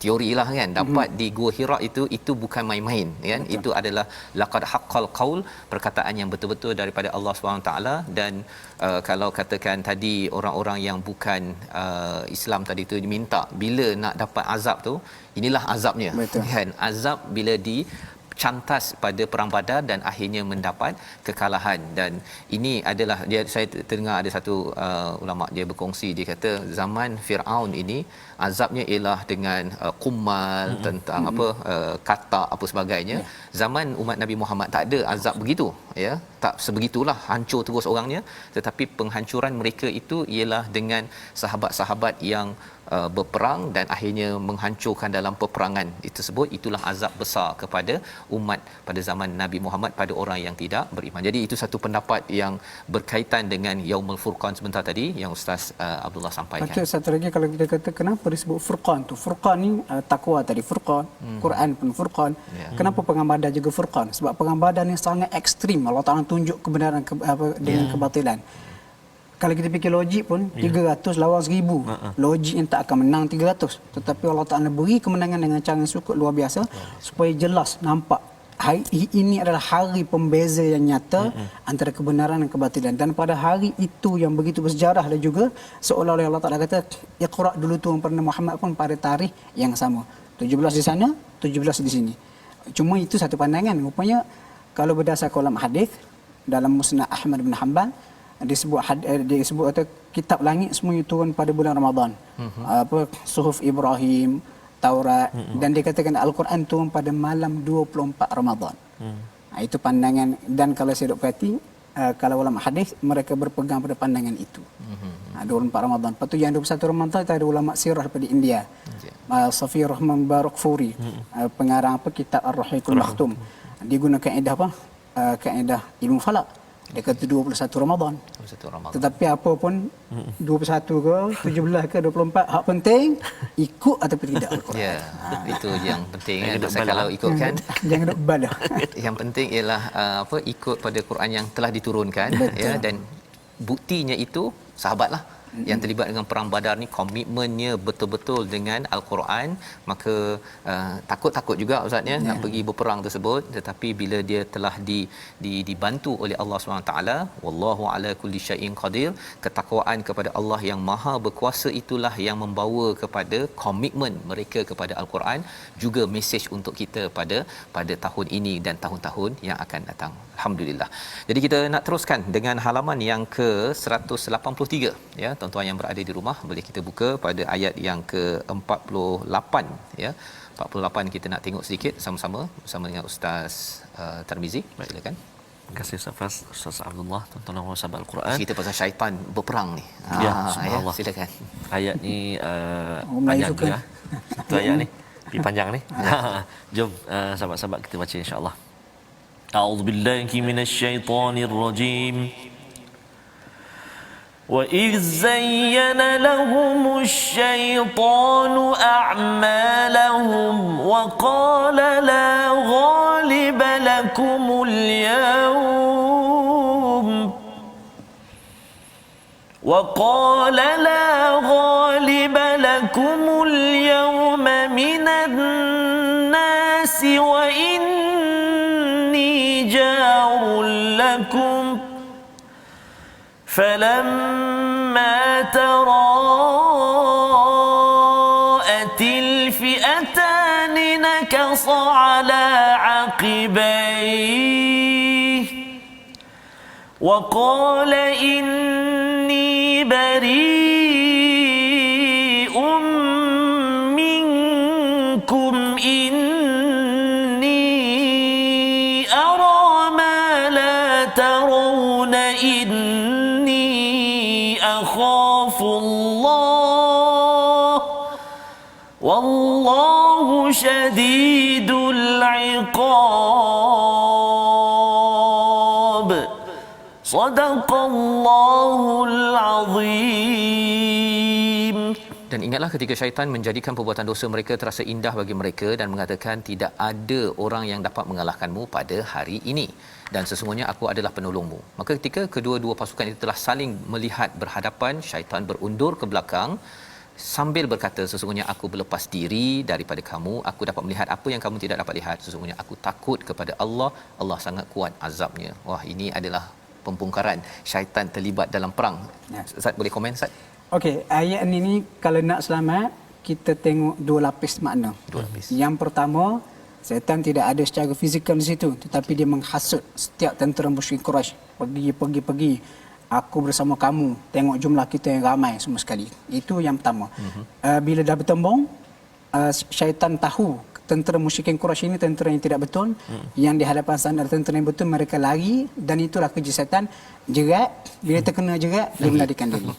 teori lah kan, dapat di Gua Hira itu bukan main-main kan. Itu adalah laqad haqqal qaul, perkataan yang betul-betul daripada Allah SWT. Dan kalau katakan tadi orang-orang yang bukan Islam tadi tu diminta bila nak dapat azab tu, inilah azabnya. Kan, azab bila cantas pada perang Badar dan akhirnya mendapat kekalahan. Dan ini adalah saya terdengar ada satu ulama dia berkongsi, dia kata zaman Firaun ini azabnya ialah dengan qummal tentang katak apa sebagainya. Zaman umat Nabi Muhammad tak ada azab begitu ya. tak sebegitulah hancur terus orangnya, tetapi penghancuran mereka itu ialah dengan sahabat-sahabat yang berperang dan akhirnya menghancurkan dalam peperangan tersebut. Itulah azab besar kepada umat pada zaman Nabi Muhammad pada orang yang tidak beriman. Jadi itu satu pendapat yang berkaitan dengan Yaumul Furqan sebentar tadi yang Ustaz Abdullah sampaikan. Baca satu lagi, kalau kita kata kenapa disebut Furqan tu? Furqan ni takwa tadi Furqan, Quran pun Furqan. Kenapa perang Badar juga Furqan? Sebab perang Badar ni sangat ekstrim. Allah Taala tunjuk kebenaran dengan kebatilan. Kalau kita fikir logik pun 300 lawan 1000. Logik yang tak akan menang 300. Tetapi Allah Taala beri kemenangan dengan cara yang cukup luar biasa supaya jelas nampak hari ini adalah hari pembeza yang nyata antara kebenaran dan kebatilan. Dan pada hari itu yang begitu bersejarah dan juga seolah-olah Allah Taala kata Iqra dulu tu pada Muhammad pun pada tarikh yang sama. 17 di sana, 17 di sini. Cuma itu satu pandangan. Rupanya kalau berdasarkan ulama hadis dalam Musnad Ahmad bin Hanbal disebut atau kitab langit semuanya turun pada bulan Ramadan. Suhuf Ibrahim, Taurat, dan dikatakan Al-Quran turun pada malam 24 Ramadan. Itu pandangan, dan kalau saya duk perhati kalau ulama hadis mereka berpegang pada pandangan itu. 24 Ramadan. Lepas tu yang 21 Ramadan itu ada ulama sirah daripada India. Safi Rahman Barakfuri, pengarang kitab Ar-Rahiqul Makhtum. Dia guna kaedah apa? Kaedah ilmu falak. Dia kata 21 Ramadan. 21 Ramadan. Tetapi apa pun 21 ke 17 ke 24, hak penting ikut ataupun tidak Al-Quran. Ya, itu yang penting kan. Pasal kalau ikutkan jangan duk balah. yang penting ialah ikut pada Quran yang telah diturunkan. Betul. Ya, dan buktinya itu sahabatlah yang terlibat dengan perang Badar ni komitmennya betul-betul dengan Al-Quran, maka takut-takut juga ustaz ya nak pergi berperang tersebut, tetapi bila dia telah dibantu oleh Allah SWT, wallahu ala kulli syai'in qadir, ketakwaan kepada Allah yang maha berkuasa itulah yang membawa kepada komitmen mereka kepada Al-Quran, juga mesej untuk kita pada tahun ini dan tahun-tahun yang akan datang. Alhamdulillah. Jadi kita nak teruskan dengan halaman yang ke-183 ya. Tuan-tuan yang berada di rumah boleh kita buka pada ayat yang ke-48 ya. 48 kita nak tengok sedikit sama-sama bersama dengan Ustaz Tarmizi. Silakan. Terima kasih Ustaz Abdullah, tuan-tuan sahabat Al-Quran. Kita pasal syaitan berperang ni. Ya, subhanallah. Silakan. Ayat ni panjang juga. Satu ayat ni panjang ni. Jom sahabat-sahabat kita baca insya-Allah. A'udzu billahi minasyaitonir rajim. وَإِذْ زَيَّنَ لَهُمُ الشَّيْطَانُ أَعْمَالَهُمْ وَقَالَ لَا غَالِبَ لَكُمُ الْيَوْمَ مِنَ النَّاسِ وَإِنِّي جَارٌ لَكُمْ فَلَمَّا تَرَاءَتِ الْفِئَتَانِ نَكَصَ عَلَى عَقِبَيْهِ وَقَالَ إِنِّي بَرِيءٌ مِّنكُمْ إِنِّي أَرَىٰ مَا لَا تَرَوْنَ إِنِّي أَخَافُ اللَّهَ وَاللَّهُ شَدِيدُ الْعِقَابِ صَدَقَ اللَّهُ الْعَظِيمُ. Dan ingatlah ketika syaitan menjadikan perbuatan dosa mereka terasa indah bagi mereka dan mengatakan tidak ada orang yang dapat mengalahkanmu pada hari ini dan sesungguhnya aku adalah penolongmu. Maka ketika kedua-dua pasukan itu telah saling melihat berhadapan, syaitan berundur ke belakang sambil berkata, sesungguhnya aku berlepas diri daripada kamu, aku dapat melihat apa yang kamu tidak dapat lihat, sesungguhnya aku takut kepada Allah, Allah sangat kuat azabnya. Wah, ini adalah pembongkaran syaitan terlibat dalam perang. Ustaz boleh komen Ustaz? Okey, ayat ini kalau nak selamat kita tengok dua lapis makna. Dua lapis. Yang pertama, syaitan tidak ada secara fizikal di situ, tetapi dia menghasut setiap tentera musyrik Quraisy. Pergi. Aku bersama kamu. Tengok jumlah kita yang ramai semua sekali. Itu yang pertama. Bila dah bertembung, syaitan tahu tentera musyrikin Quraisy ini tentera yang tidak betul, yang di hadapan sana ada tentera yang betul, mereka lari, dan itulah kerja setan, jerat, bila terkena jerat dia melarikan diri.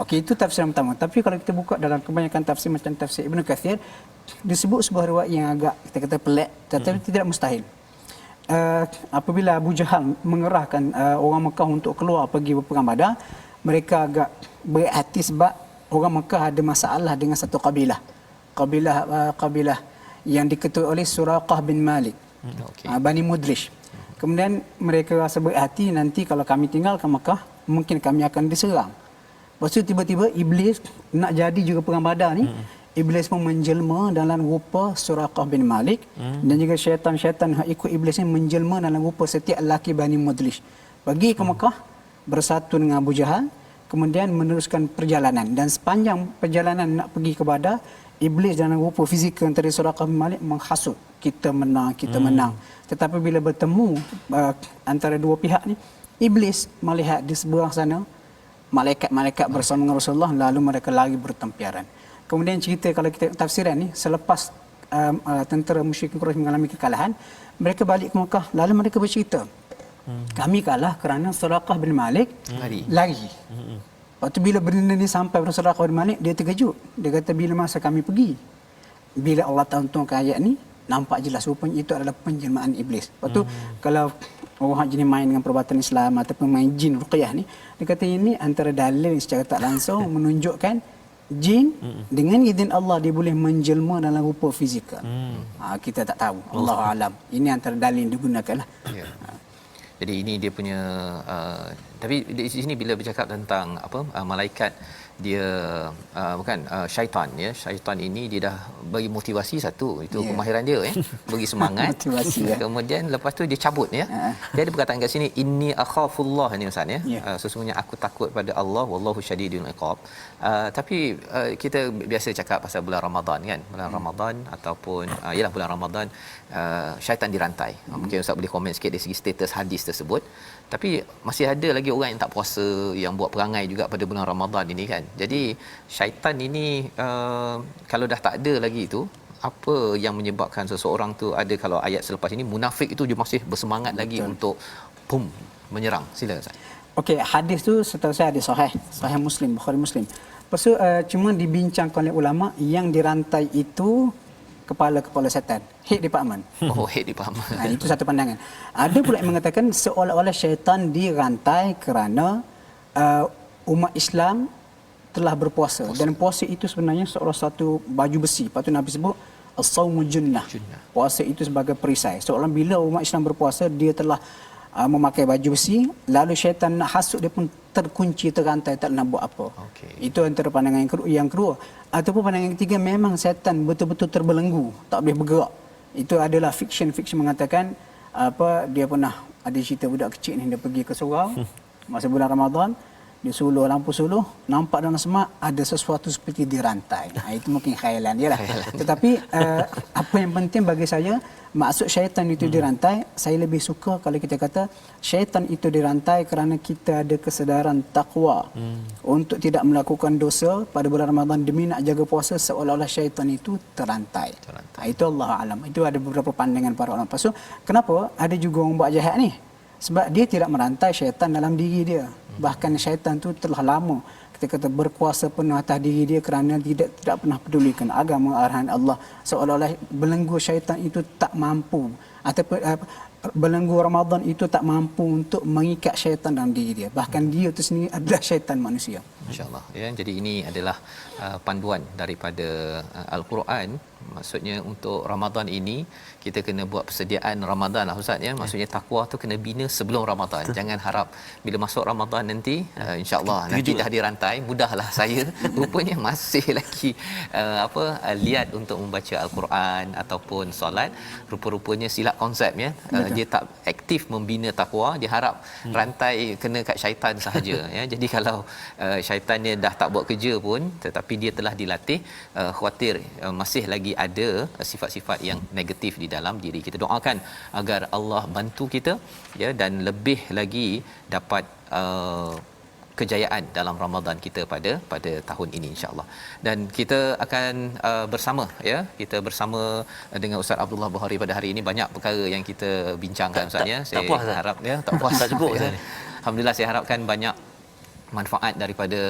Okey, itu tafsir yang pertama. Tapi kalau kita buka dalam kebanyakan tafsir macam tafsir Ibnu Katsir, disebut sebuah riwayat yang agak kita kata pelik, tetapi tidak mustahil. Apabila Abu Jahal mengerahkan orang Mekah untuk keluar pergi berperang Badar, mereka agak berat hati sebab orang Mekah ada masalah dengan satu kabilah. Kabilah yang diketuai oleh Suraqah bin Malik. Bani Mudlish. Kemudian mereka rasa berat hati, nanti kalau kami tinggalkan Mekah, mungkin kami akan diserang. Lepas tu tiba-tiba Iblis nak jadi juga perang Badar ni. Iblis pun menjelma dalam rupa Suraqah bin Malik, dan juga syaitan-syaitan yang ikut Iblis ni menjelma dalam rupa setiap lelaki Bani Mudlish. Pergi ke Mekah, bersatu dengan Abu Jahal, kemudian meneruskan perjalanan. Dan sepanjang perjalanan nak pergi ke Badar, Iblis dalam rupa fizikal antara Suraqah bin Malik menghasut, kita menang. Tetapi bila bertemu antara dua pihak ni, Iblis melihat di seberang sana malaikat-malaikat bersama dengan Rasulullah, lalu mereka lari bertempiaran. Kemudian cerita kalau kita tafsiran ni, selepas tentera musyrikin Quraisy mengalami kekalahan, mereka balik ke Mekah, lalu mereka bercerita, kami kalah kerana Suraqah bin Malik lari. Lepas tu bila benda ni sampai pada Suraqah bin Malik, dia terkejut. Dia kata, bila masa kami pergi, bila Allah turunkan ayat ni, nampak jelas rupanya itu adalah penjelmaan Iblis. Lepas tu kalau orang jenis main dengan perubatan Islam ataupun main jin ruqyah ni, dia kata ini antara dalil secara tak langsung menunjukkan jin dengan izin Allah dia boleh menjelma dalam rupa fizikal. Kita tak tahu, Allahu alam. Ini antara dalil yang digunakanlah. Ya. Jadi ini dia punya tapi di sini bila bercakap tentang malaikat, dia bukan syaitan, ya. Syaitan ini dia dah bagi motivasi satu, itu kemahiran dia, bagi semangat. Motivasi, Kemudian lepas tu dia cabut, ya. Dia ada perkataan kat sini, inni akhafullah ni Ustaz, ya. Sesungguhnya aku takut pada Allah, wallahu syadidul iqab. Tapi kita biasa cakap pasal bulan Ramadan, kan. Bulan Ramadan ataupun ialah bulan Ramadan, syaitan dirantai. Mungkin Ustaz boleh komen sikit dari segi status hadis tersebut. Tapi masih ada lagi orang yang tak puasa, yang buat perangai juga pada bulan Ramadan ini, kan. Jadi syaitan ini kalau dah tak ada lagi itu, apa yang menyebabkan seseorang tu ada, kalau ayat selepas ini munafik itu dia masih bersemangat lagi untuk menyerang. Sila Ustaz. Okey, hadis tu setahu saya ada sahih Muslim, Bukhari Muslim. Lepas tu cuma dibincangkan oleh ulama yang dirantai itu kepala setan, head department. Head department. Itu satu pandangan. Ada pula yang mengatakan seolah-olah syaitan dirantai kerana umat Islam telah berpuasa. Dan puasa itu sebenarnya seolah satu baju besi. Lepas tu Nabi sebut as-saumu junnah. Puasa itu sebagai perisai. Seolah bila umat Islam berpuasa, dia telah memakai baju besi, lalu syaitan nak hasut dia pun terkunci, terrantai, tak nak buat apa. Itu antara pandangan yang kedua. Ataupun pandangan yang ketiga, memang syaitan betul-betul terbelenggu, tak boleh bergerak. Itu adalah fiction mengatakan dia pernah ada cerita budak kecil ni, dia pergi ke surau masa bulan Ramadan, dia suluh, lampu suluh, nampak dalam semak ada sesuatu seperti dirantai. Itu mungkin khayalan dia lah. Tetapi apa yang penting bagi saya, maksud syaitan itu dirantai, saya lebih suka kalau kita kata syaitan itu dirantai kerana kita ada kesedaran takwa untuk tidak melakukan dosa pada bulan Ramadan demi nak jaga puasa, seolah-olah syaitan itu terrantai. Itu Allah alam. Itu ada beberapa pandangan para ulama. So, kenapa ada juga orang buat jahat ni? Sebab dia tidak merantai syaitan dalam diri dia. Bahkan syaitan tu telah lama kita kata berkuasa penuh atas diri dia kerana tidak pernah pedulikan agama arahan Allah. Seolah-olah belenggu syaitan itu tak mampu, ataupun belenggu Ramadan itu tak mampu untuk mengikat syaitan dalam diri dia. Bahkan dia itu sendiri adalah syaitan manusia. Insya-Allah, ya. Jadi ini adalah panduan daripada Al-Quran. Maksudnya untuk Ramadan ini kita kena buat persediaan Ramadan lah Ustaz, ya. Maksudnya takwa tu kena bina sebelum Ramadan. Jangan harap bila masuk Ramadan nanti insya-Allah nanti dah dirantai, mudahlah saya. Rupanya masih lagi liat untuk membaca Al-Quran ataupun solat. Rupa-rupanya silap konsep, ya. Dia tak aktif membina takwa, dia harap rantai kena kat syaitan sahaja, ya. Jadi kalau syaitan dia dah tak buat kerja pun, tetapi dia telah dilatih, khawatir masih lagi ada sifat-sifat yang negatif di dalam diri kita. Doakan agar Allah bantu kita, ya, dan lebih lagi dapat kejayaan dalam Ramadan kita pada tahun ini insya-Allah. Dan kita akan bersama ya, kita bersama dengan Ustaz Abdullah Bukhari pada hari ini. Banyak perkara yang kita bincangkan Ustaz ya. Tak puas, harap ya tak puas tak cukup ya. Ustaz. Alhamdulillah, saya harapkan banyak manfaat daripada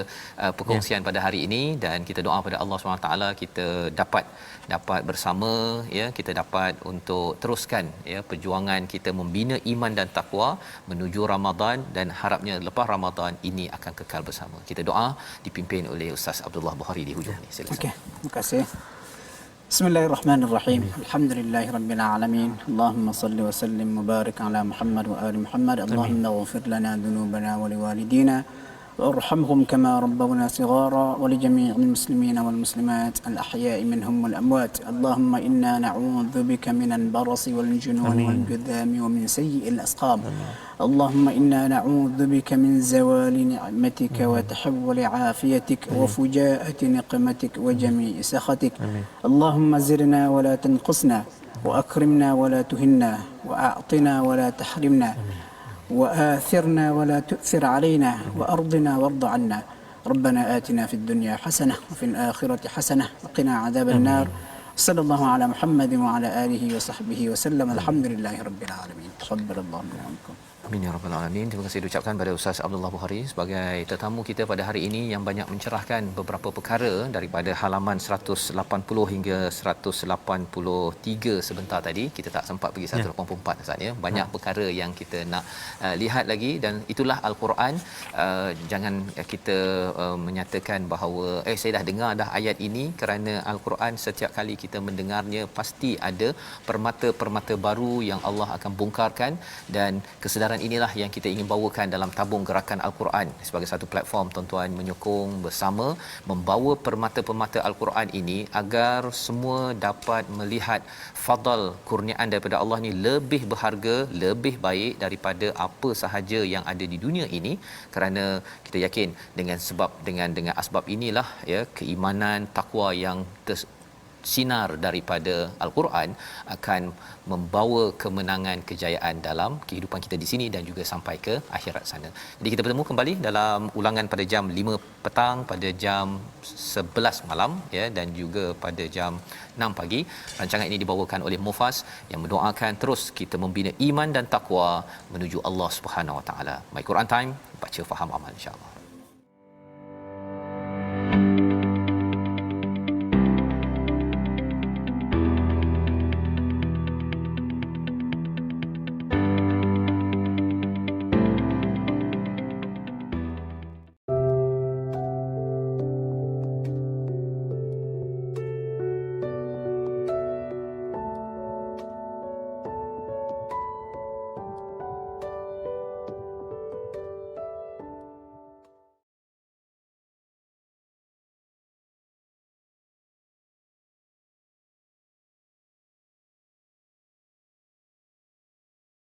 perkongsian pada hari ini, dan kita doa pada Allah SWT kita dapat bersama ya, kita dapat untuk teruskan ya perjuangan kita membina iman dan takwa menuju Ramadan, dan harapnya lepas Ramadan ini akan kekal bersama. Kita doa dipimpin oleh Ustaz Abdullah Bukhari di hujung ini. Silakan. Okey, terima kasih. Bismillahirrahmanirrahim. Alhamdulillahirabbil alamin. Allahumma salli wa sallim mubarik ala Muhammad wa ali Muhammad. Allahumma ighfir lana dhunubana wa liwalidina وارحمهم كما ربونا صغارا ولجميع المسلمين والمسلمات الأحياء منهم والأموات. اللهم إنا نعوذ بك من البرص والجنون والجذام ومن سيء الأسقام. اللهم إنا نعوذ بك من زوال نعمتك وتحول عافيتك وفجاءة نقمتك وجميع سخطك. اللهم زرنا ولا تنقصنا وأكرمنا ولا تهنا وأعطنا ولا تحرمنا وآثرنا ولا تؤثر علينا وأرضنا وارض عنا. ربنا آتنا في الدنيا حسنة وفي الآخرة حسنة وقنا عذاب النار. صلى الله على محمد وعلى آله وصحبه وسلم. الحمد لله رب العالمين. تقبل الله منا ومنكم. Amin ya rabbal alamin. Terima kasih diucapkan pada Ustaz Abdullah Bukhari sebagai tetamu kita pada hari ini yang banyak mencerahkan beberapa perkara daripada halaman 180 hingga 183 sebentar tadi. Kita tak sempat pergi 184 Ustaz ya. Banyak perkara yang kita nak lihat lagi, dan itulah Al-Quran. Jangan kita menyatakan bahawa saya dah dengar dah ayat ini, kerana Al-Quran setiap kali kita mendengarnya pasti ada permata-permata baru yang Allah akan bongkarkan, dan kesedaran inilah yang kita ingin bawakan dalam tabung gerakan Al-Quran sebagai satu platform tuan-tuan menyokong bersama membawa permata-permata Al-Quran ini agar semua dapat melihat fadal kurniaan daripada Allah ni lebih berharga, lebih baik daripada apa sahaja yang ada di dunia ini, kerana kita yakin dengan asbab inilah ya keimanan takwa yang sinar daripada Al-Quran akan membawa kemenangan, kejayaan dalam kehidupan kita di sini dan juga sampai ke akhirat sana. Jadi kita bertemu kembali dalam ulangan pada jam 5 petang, pada jam 11 malam ya, dan juga pada jam 6 pagi. Rancangan ini dibawakan oleh Mufas yang mendoakan terus kita membina iman dan takwa menuju Allah Subhanahu Wa Taala. My Quran Time, baca faham amal insya-Allah.